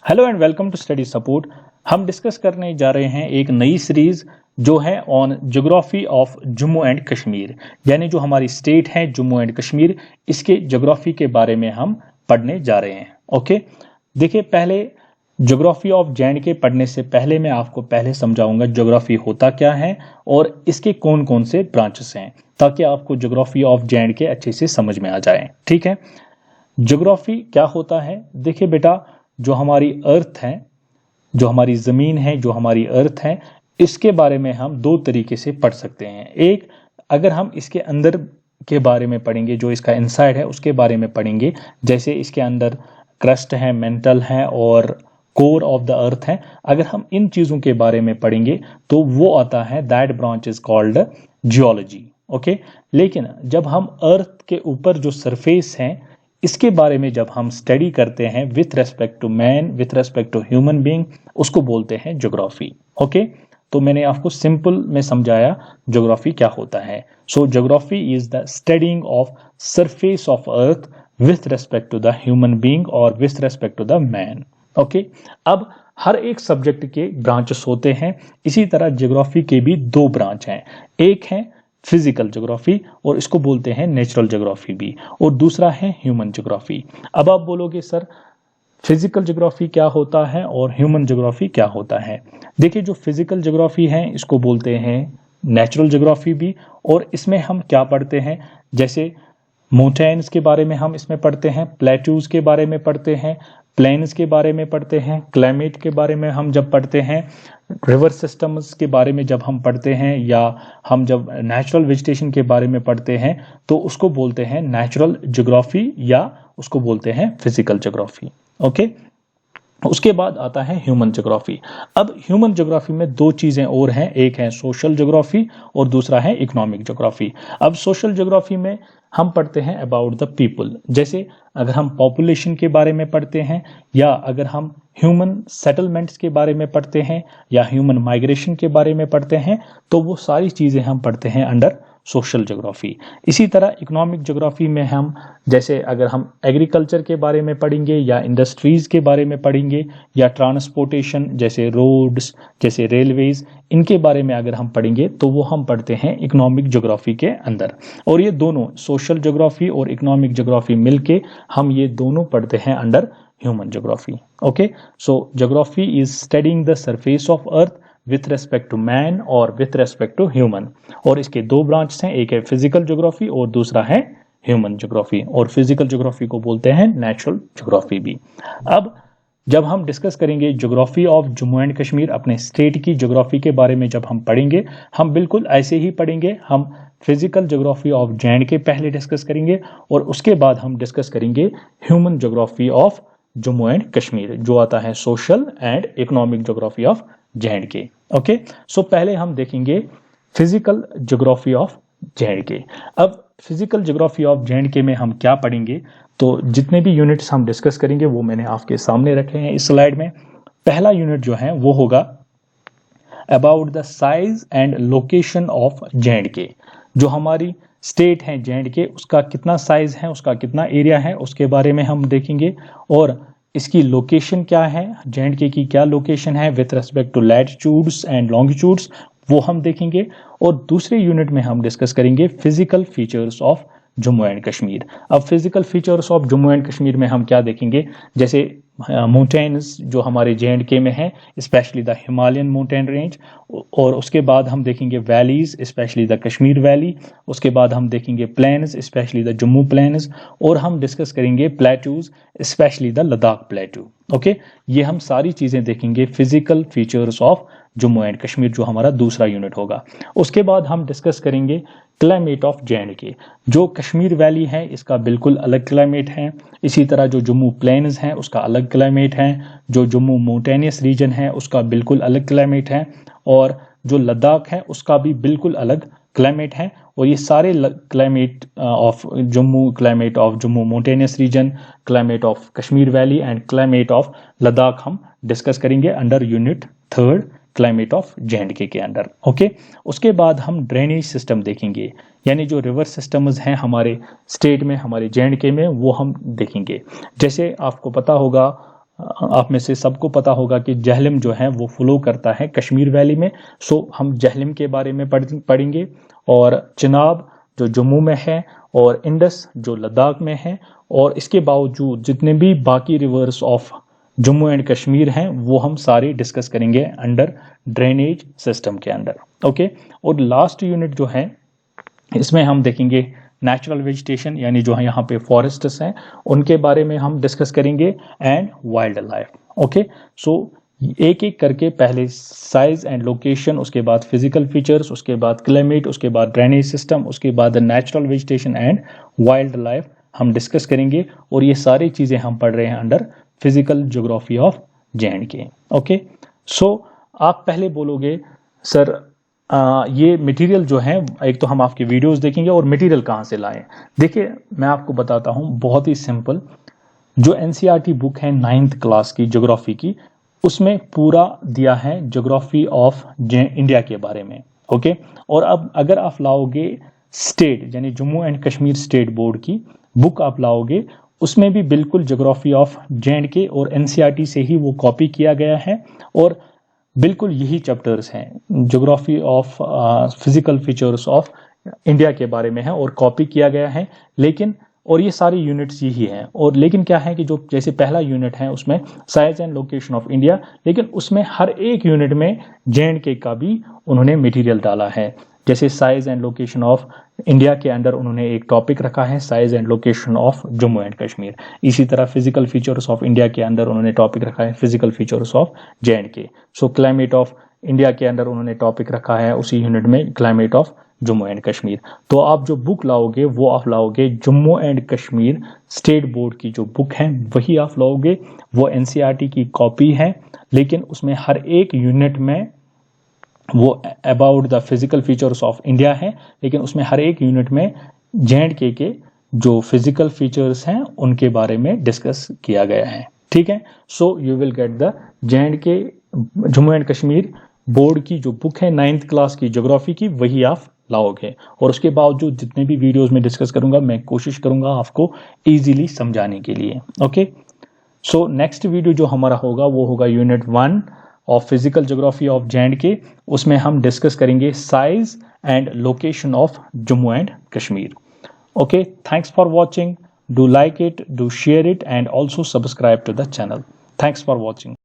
Hello and welcome to study support. हम discuss करने जा रहे हैं एक नई सीरीज जो है on geography of Jammu and Kashmir, यानी जो हमारी स्टेट है जम्मू एंड कश्मीर, इसके ज्योग्राफी के बारे में हम पढ़ने जा रहे हैं। ओके, देखिए पहले ज्योग्राफी ऑफ जे पढ़ने से पहले मैं आपको पहले समझाऊंगा ज्योग्राफी होता क्या है और इसके कौन कौन से ब्रांचेस हैं, ताकि आपको ज्योग्राफी ऑफ जे अच्छे से समझ में आ जाए। ठीक है, ज्योग्राफी क्या होता है? देखिए बेटा, जो हमारी अर्थ है, जो हमारी ज़मीन है, जो हमारी अर्थ है, इसके बारे में हम दो तरीके से पढ़ सकते हैं। एक, अगर हम इसके अंदर के बारे में पढ़ेंगे, जो इसका इनसाइड है उसके बारे में पढ़ेंगे, जैसे इसके अंदर क्रस्ट है, मेंटल है और कोर ऑफ द अर्थ है, अगर हम इन चीज़ों के बारे में पढ़ेंगे तो वो आता है, that branch is called geology. Okay, लेकिन जब हम अर्थ के ऊपर जो सरफेस है इसके बारे में जब हम स्टडी करते हैं with respect to man, with respect to human being, उसको बोलते हैं ज्योग्राफी। ओके, तो मैंने आपको सिंपल में समझाया ज्योग्राफी क्या होता है। So geography is the studying of surface of earth with respect to the human being और with respect to the man. Okay, अब हर एक सब्जेक्ट के ब्रांचेस होते हैं, इसी तरह ज्योग्राफी के भी दो ब्रांच हैं। एक है फिजिकल ज्योग्राफी और इसको बोलते हैं नेचुरल ज्योग्राफी भी, और दूसरा है ह्यूमन ज्योग्राफी। अब आप बोलोगे सर फिजिकल ज्योग्राफी क्या होता है और ह्यूमन ज्योग्राफी क्या होता है? देखिए, जो फिजिकल ज्योग्राफी है इसको बोलते हैं नेचुरल ज्योग्राफी भी, और इसमें हम क्या पढ़ते हैं, जैसे माउंटेन्स के बारे में हम इसमें पढ़ते हैं, प्लेट्यूज के बारे में पढ़ते हैं, प्लेन्स के बारे में पढ़ते हैं, क्लाइमेट के बारे में हम जब पढ़ते हैं, रिवर सिस्टम्स के बारे में जब हम पढ़ते हैं, या हम जब नेचुरल वेजिटेशन के बारे में पढ़ते हैं तो उसको बोलते हैं नेचुरल ज्योग्राफी या उसको बोलते हैं फिजिकल ज्योग्राफी। ओके, उसके बाद आता है ह्यूमन ज्योग्राफी। अब ह्यूमन ज्योग्राफी में दो चीज़ें और हैं, एक है सोशल ज्योग्राफी और दूसरा है इकोनॉमिक ज्योग्राफी। अब सोशल ज्योग्राफी में हम पढ़ते हैं अबाउट द पीपल, जैसे अगर हम पॉपुलेशन के बारे में पढ़ते हैं, या अगर हम ह्यूमन सेटलमेंट्स के बारे में पढ़ते हैं, या ह्यूमन माइग्रेशन के बारे में पढ़ते हैं, तो वो सारी चीज़ें हम पढ़ते हैं अंडर सोशल ज्योग्राफी। इसी तरह इकोनॉमिक ज्योग्राफी में हम, जैसे अगर हम एग्रीकल्चर के बारे में पढ़ेंगे, या इंडस्ट्रीज़ के बारे में पढ़ेंगे, या ट्रांसपोर्टेशन जैसे रोड्स, जैसे रेलवेज़, इनके बारे में अगर हम पढ़ेंगे तो वो हम पढ़ते हैं इकोनॉमिक ज्योग्राफी के अंदर। और ये दोनों सोशल ज्योग्राफी और इकोनॉमिक ज्योग्राफी मिलके हम ये दोनों पढ़ते हैं under human geography. Okay, so geography is studying the surface of earth with respect to man और विथ रेस्पेक्ट टू ह्यूमन, और इसके दो ब्रांच हैं, एक है फिजिकल ज्योग्राफी और दूसरा है ह्यूमन ज्योग्राफी, और फिजिकल ज्योग्राफी को बोलते हैं नेचुरल ज्योग्राफी भी। अब जब हम डिस्कस करेंगे geography of Jammu and Kashmir, अपने स्टेट की ज्योग्राफी के बारे में जब हम पढ़ेंगे, हम बिल्कुल ऐसे ही पढ़ेंगे। हम फिजिकल ज्योग्राफी ऑफ जे पहले डिस्कस करेंगे और उसके बाद हम डिस्कस करेंगे human geography of Jammu and Kashmir, जो आता है social and economic geography of J. Okay, so पहले हम देखेंगे फिजिकल ज्योग्राफी ऑफ जे। अब फिजिकल ज्योग्राफी ऑफ जे में हम क्या पढ़ेंगे, तो जितने भी यूनिट्स हम डिस्कस करेंगे वो मैंने आपके सामने रखे हैं इस स्लाइड में। पहला यूनिट जो है वो होगा about the size and location of J. जो हमारी स्टेट है जे, उसका कितना साइज है, उसका कितना एरिया है, उसके बारे में हम देखेंगे, और इसकी लोकेशन क्या है, जे की क्या लोकेशन है with respect to latitudes and longitudes, वो हम देखेंगे। और दूसरे यूनिट में हम डिस्कस करेंगे physical features of Jammu and Kashmir. अब physical features of Jammu and Kashmir में हम क्या देखेंगे, जैसे माउंटेन्स जो हमारे जे में है, specially the Himalayan mountain range, और उसके बाद हम देखेंगे valleys, specially the Kashmir valley, उसके बाद हम देखेंगे plains, specially the Jammu plains, और हम डिस्कस करेंगे plateaus, specially the Ladakh plateau. Okay, ये हम सारी चीज़ें देखेंगे physical features of Jammu and Kashmir, जो हमारा दूसरा यूनिट होगा। उसके बाद हम डिस्कस करेंगे क्लाइमेट ऑफ जे। जो कश्मीर वैली है इसका बिल्कुल अलग क्लाइमेट है, इसी तरह जो जम्मू प्लेन्स हैं उसका अलग क्लाइमेट है, जो जम्मू माउंटेनियस रीजन है उसका बिल्कुल अलग क्लाइमेट है, और जो लद्दाख है उसका भी बिल्कुल अलग क्लाइमेट है। और ये सारे climate of Jammu mountainous region, climate of Kashmir valley and climate of Ladakh हम डिस्कस करेंगे अंडर यूनिट 3 क्लाइमेट ऑफ जे के अंडर। ओके, उसके बाद हम ड्रेनेज सिस्टम देखेंगे, यानी जो रिवर सिस्टम्स हैं हमारे स्टेट में, हमारे जे में, वो हम देखेंगे। जैसे आपको पता होगा आप में से सबको पता होगा कि जहलम जो है वो फ्लो करता है कश्मीर वैली में। सो हम जहलम के बारे में पढ़ेंगे, और चिनाब जो जम्मू में है, और इंडस जो लद्दाख में है, और इसके बावजूद जितने भी बाकी reverse of Jammu and Kashmir हैं वो हम सारे डिस्कस करेंगे अंडर ड्रेनेज सिस्टम के अंदर। ओके, और लास्ट यूनिट जो है इसमें हम देखेंगे नेचुरल वेजिटेशन, यानी जो है यहाँ पे फॉरेस्ट्स हैं उनके बारे में हम डिस्कस करेंगे, एंड वाइल्ड लाइफ। ओके, सो एक एक करके पहले साइज एंड लोकेशन, उसके बाद फिजिकल फीचर्स, उसके बाद क्लाइमेट, उसके बाद ड्रेनेज सिस्टम, उसके बाद natural vegetation and wild life हम डिस्कस करेंगे। और ये सारी चीज़ें हम पढ़ रहे हैं under physical geography of J and K. Okay, so आप पहले बोलोगे सर ये मटेरियल जो है, एक तो हम आपके वीडियोस देखेंगे और मटेरियल कहाँ से लाएं। देखिए मैं आपको बताता हूँ, बहुत ही सिंपल। जो एनसीईआरटी बुक है 9th क्लास की ज्योग्राफी की, उसमें पूरा दिया है ज्योग्राफी ऑफ इंडिया के बारे में। ओके, और अब अगर आप लाओगे स्टेट, यानी Jammu and Kashmir state board की बुक आप लाओगे, उसमें भी बिल्कुल ज्योग्राफी ऑफ जे.एंड.के और एनसीईआरटी से ही वो कॉपी किया गया है, और बिल्कुल यही चैप्टर्स हैं। Geography of physical features of India के बारे में है और कॉपी किया गया है, लेकिन और ये सारी यूनिट्स यही हैं। और लेकिन क्या है कि जो जैसे पहला यूनिट है उसमें size and location of India, लेकिन उसमें हर एक यूनिट में जे.एंड.के का भी उन्होंने मटेरियल डाला है। जैसे size and location of India के अंदर उन्होंने एक टॉपिक रखा है size and location of Jammu and Kashmir. इसी तरह फिजिकल फीचर्स ऑफ इंडिया के अंदर उन्होंने टॉपिक रखा है physical features of J&K. So climate of India के अंदर उन्होंने टॉपिक रखा है उसी यूनिट में climate of Jammu and Kashmir. तो आप जो बुक लाओगे वो आप लाओगे Jammu and Kashmir state board की जो बुक है वही आप लाओगे। वो एनसीईआरटी की कॉपी है, लेकिन उसमें हर एक यूनिट में वो about the physical features of India है, लेकिन उसमें हर एक यूनिट में जे.एंड.के के जो फिजिकल फीचर्स हैं उनके बारे में डिस्कस किया गया है। ठीक है, so you will get the J&K Jammu and Kashmir board की जो बुक है 9th क्लास की ज्योग्राफी की, वही आप लाओगे। और उसके बावजूद जितने भी वीडियोस में डिस्कस करूंगा मैं कोशिश करूंगा आपको इजीली समझाने के लिए। ओके, सो नेक्स्ट वीडियो जो हमारा होगा वो होगा unit 1 of physical geography of J and K. उसमें हम डिस्कस करेंगे size and location of Jammu and Kashmir. Okay, thanks for watching, do like it, do share it, and also subscribe to the channel. Thanks for watching.